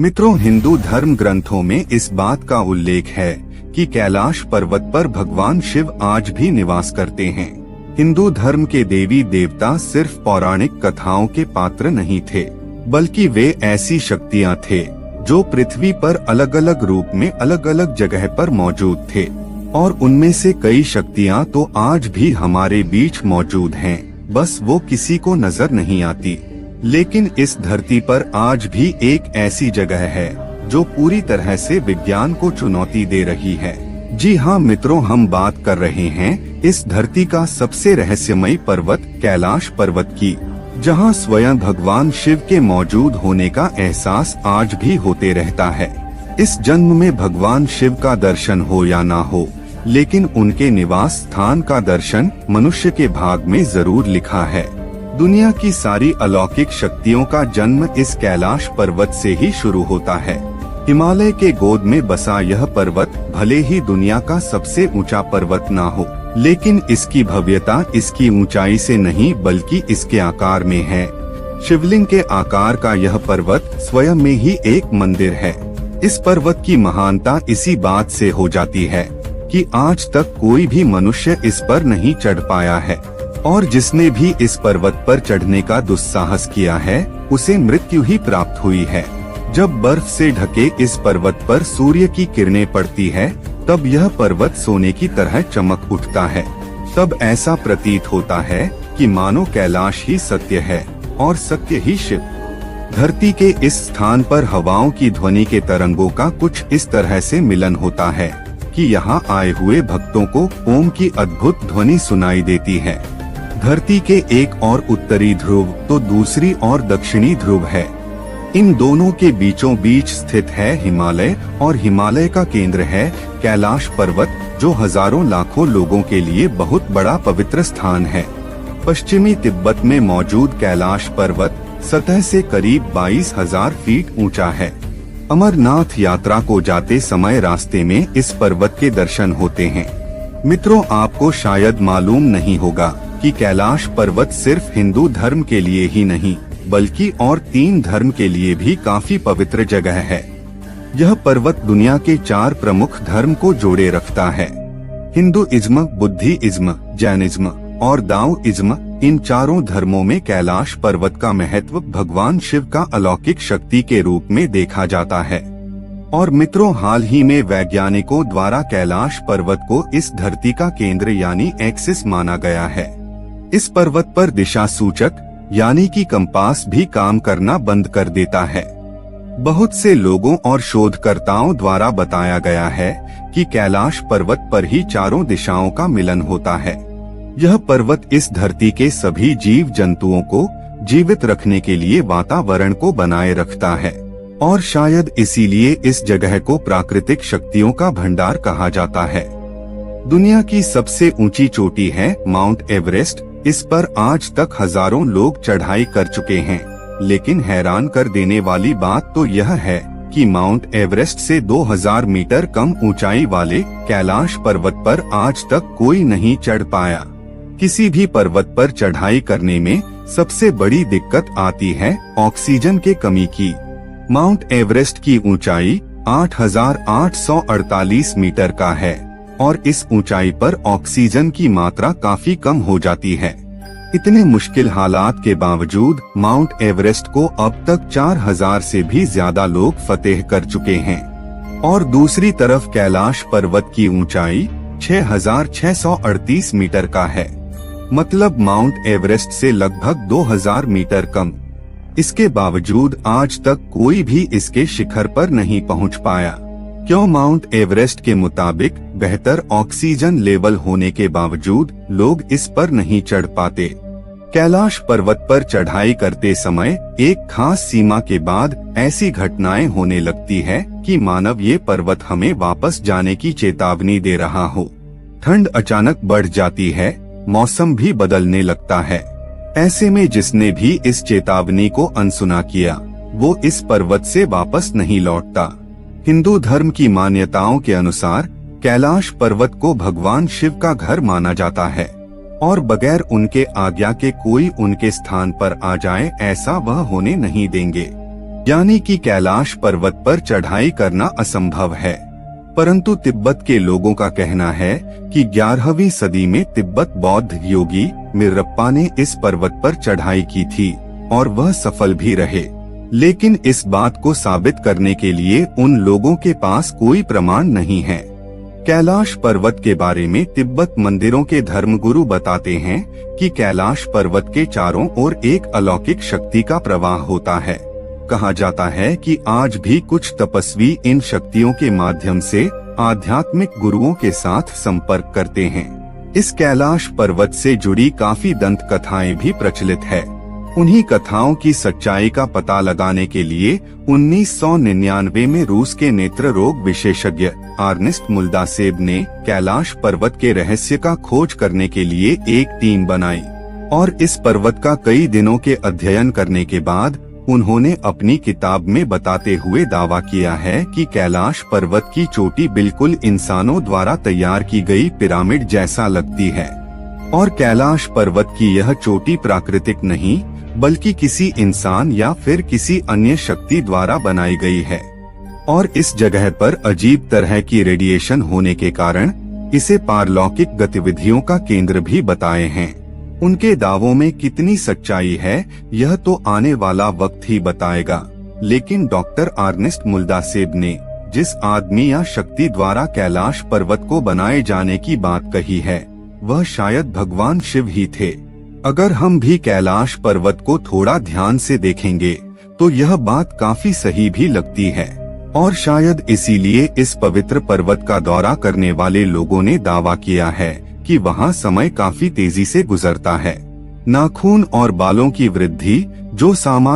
मित्रों, हिंदू धर्म ग्रंथों में इस बात का उल्लेख है कि कैलाश पर्वत पर भगवान शिव आज भी निवास करते हैं। हिंदू धर्म के देवी देवता सिर्फ पौराणिक कथाओं के पात्र नहीं थे, बल्कि वे ऐसी शक्तियां थे जो पृथ्वी पर अलग अलग रूप में अलग अलग जगह पर मौजूद थे। और उनमें से कई शक्तियां तो आज भी हमारे बीच मौजूद हैं, बस वो किसी को नजर नहीं आती। लेकिन इस धरती पर आज भी एक ऐसी जगह है जो पूरी तरह से विज्ञान को चुनौती दे रही है। जी हाँ मित्रों, हम बात कर रहे हैं इस धरती का सबसे रहस्यमयी पर्वत कैलाश पर्वत की, जहाँ स्वयं भगवान शिव के मौजूद होने का एहसास आज भी होते रहता है। इस जन्म में भगवान शिव का दर्शन हो या ना हो, लेकिन उनके निवास स्थान का दर्शन मनुष्य के भाग में जरूर लिखा है। दुनिया की सारी अलौकिक शक्तियों का जन्म इस कैलाश पर्वत से ही शुरू होता है। हिमालय के गोद में बसा यह पर्वत भले ही दुनिया का सबसे ऊंचा पर्वत ना हो, लेकिन इसकी भव्यता इसकी ऊंचाई से नहीं बल्कि इसके आकार में है। शिवलिंग के आकार का यह पर्वत स्वयं में ही एक मंदिर है। इस पर्वत की महानता इसी बात से हो जाती है कि आज तक कोई भी मनुष्य इस पर नहीं चढ़ पाया है, और जिसने भी इस पर्वत पर चढ़ने का दुस्साहस किया है उसे मृत्यु ही प्राप्त हुई है। जब बर्फ से ढके इस पर्वत पर सूर्य की किरणें पड़ती है, तब यह पर्वत सोने की तरह चमक उठता है। तब ऐसा प्रतीत होता है कि मानो कैलाश ही सत्य है और सत्य ही शिव। धरती के इस स्थान पर हवाओं की ध्वनि के तरंगों का कुछ इस तरह से मिलन होता है कि यहाँ आए हुए भक्तों को ओम की अद्भुत ध्वनि सुनाई देती है। धरती के एक और उत्तरी ध्रुव तो दूसरी और दक्षिणी ध्रुव है। इन दोनों के बीचों बीच स्थित है हिमालय, और हिमालय का केंद्र है कैलाश पर्वत, जो हजारों लाखों लोगों के लिए बहुत बड़ा पवित्र स्थान है। पश्चिमी तिब्बत में मौजूद कैलाश पर्वत सतह से करीब 22,000 फीट ऊंचा है। अमरनाथ यात्रा को जाते समय रास्ते में इस पर्वत के दर्शन होते हैं। मित्रों, आपको शायद मालूम नहीं होगा कि कैलाश पर्वत सिर्फ हिंदू धर्म के लिए ही नहीं बल्कि और 3 धर्म के लिए भी काफी पवित्र जगह है। यह पर्वत दुनिया के 4 प्रमुख धर्म को जोड़े रखता है। हिंदुइज्म, बुद्धिज्म, जैनिज्म और दाओइज्म। इन चारों धर्मों में कैलाश पर्वत का महत्व भगवान शिव का अलौकिक शक्ति के रूप में देखा जाता है। और मित्रों, हाल ही में वैज्ञानिकों द्वारा कैलाश पर्वत को इस धरती का केंद्र यानी एक्सिस माना गया है। इस पर्वत पर दिशा सूचक यानी कि कंपास भी काम करना बंद कर देता है। बहुत से लोगों और शोधकर्ताओं द्वारा बताया गया है कि कैलाश पर्वत पर ही चारों दिशाओं का मिलन होता है। यह पर्वत इस धरती के सभी जीव जंतुओं को जीवित रखने के लिए वातावरण को बनाए रखता है, और शायद इसीलिए इस जगह को प्राकृतिक शक्तियों का भंडार कहा जाता है। दुनिया की सबसे ऊंची चोटी है माउंट एवरेस्ट। इस पर आज तक हजारों लोग चढ़ाई कर चुके हैं, लेकिन हैरान कर देने वाली बात तो यह है कि माउंट एवरेस्ट से 2000 मीटर कम ऊंचाई वाले कैलाश पर्वत पर आज तक कोई नहीं चढ़ पाया। किसी भी पर्वत पर चढ़ाई करने में सबसे बड़ी दिक्कत आती है ऑक्सीजन के कमी की। माउंट एवरेस्ट की ऊंचाई 8,848 मीटर का है, और इस ऊंचाई पर ऑक्सीजन की मात्रा काफी कम हो जाती है। इतने मुश्किल हालात के बावजूद माउंट एवरेस्ट को अब तक 4000 से भी ज्यादा लोग फतेह कर चुके हैं। और दूसरी तरफ कैलाश पर्वत की ऊंचाई 6,638 मीटर का है, मतलब माउंट एवरेस्ट से लगभग 2000 मीटर कम। इसके बावजूद आज तक कोई भी इसके शिखर पर नहीं पहुंच पाया। क्यों? माउंट एवरेस्ट के मुताबिक बेहतर ऑक्सीजन लेवल होने के बावजूद लोग इस पर नहीं चढ़ पाते। कैलाश पर्वत पर चढ़ाई करते समय एक खास सीमा के बाद ऐसी घटनाएं होने लगती है कि मानव ये पर्वत हमें वापस जाने की चेतावनी दे रहा हो। ठंड अचानक बढ़ जाती है, मौसम भी बदलने लगता है। ऐसे में जिसने भी इस चेतावनी को अनसुना किया, वो इस पर्वत से वापस नहीं लौटता। हिंदू धर्म की मान्यताओं के अनुसार कैलाश पर्वत को भगवान शिव का घर माना जाता है, और बगैर उनके आज्ञा के कोई उनके स्थान पर आ जाए ऐसा वह होने नहीं देंगे। यानी कि कैलाश पर्वत पर चढ़ाई करना असंभव है। परंतु तिब्बत के लोगों का कहना है कि 11वीं सदी में तिब्बत बौद्ध योगी मिरप्पा ने इस पर्वत पर चढ़ाई की थी और वह सफल भी रहे। लेकिन इस बात को साबित करने के लिए उन लोगों के पास कोई प्रमाण नहीं है। कैलाश पर्वत के बारे में तिब्बत मंदिरों के धर्मगुरु बताते हैं कि कैलाश पर्वत के चारों ओर एक अलौकिक शक्ति का प्रवाह होता है। कहा जाता है कि आज भी कुछ तपस्वी इन शक्तियों के माध्यम से आध्यात्मिक गुरुओं के साथ संपर्क करते हैं। इस कैलाश पर्वत से जुड़ी काफी दंत कथाएं भी प्रचलित है। उन्हीं कथाओं की सच्चाई का पता लगाने के लिए 1999 में रूस के नेत्र रोग विशेषज्ञ अर्नेस्ट मुल्दासेब ने कैलाश पर्वत के रहस्य का खोज करने के लिए एक टीम बनाई और इस पर्वत का कई दिनों के अध्ययन करने के बाद उन्होंने अपनी किताब में बताते हुए दावा किया है कि कैलाश पर्वत की चोटी बिल्कुल इंसानों द्वारा तैयार की गई पिरामिड जैसा लगती है और कैलाश पर्वत की यह चोटी प्राकृतिक नहीं बल्कि किसी इंसान या फिर किसी अन्य शक्ति द्वारा बनाई गई है और इस जगह पर अजीब तरह की रेडिएशन होने के कारण इसे पारलौकिक गतिविधियों का केंद्र भी बताए हैं। उनके दावों में कितनी सच्चाई है यह तो आने वाला वक्त ही बताएगा, लेकिन डॉक्टर अर्नेस्ट मुल्दासेब ने जिस आदमी या शक्ति द्वारा कैलाश पर्वत को बनाए जाने की बात कही है वह शायद भगवान शिव ही थे। अगर हम भी कैलाश पर्वत को थोड़ा ध्यान से देखेंगे तो यह बात काफी सही भी लगती है और शायद इसीलिए इस पवित्र पर्वत का दौरा करने वाले लोगों ने दावा किया है कि वहाँ समय काफी तेजी से गुजरता है। नाखून और बालों की वृद्धि जो सामान्य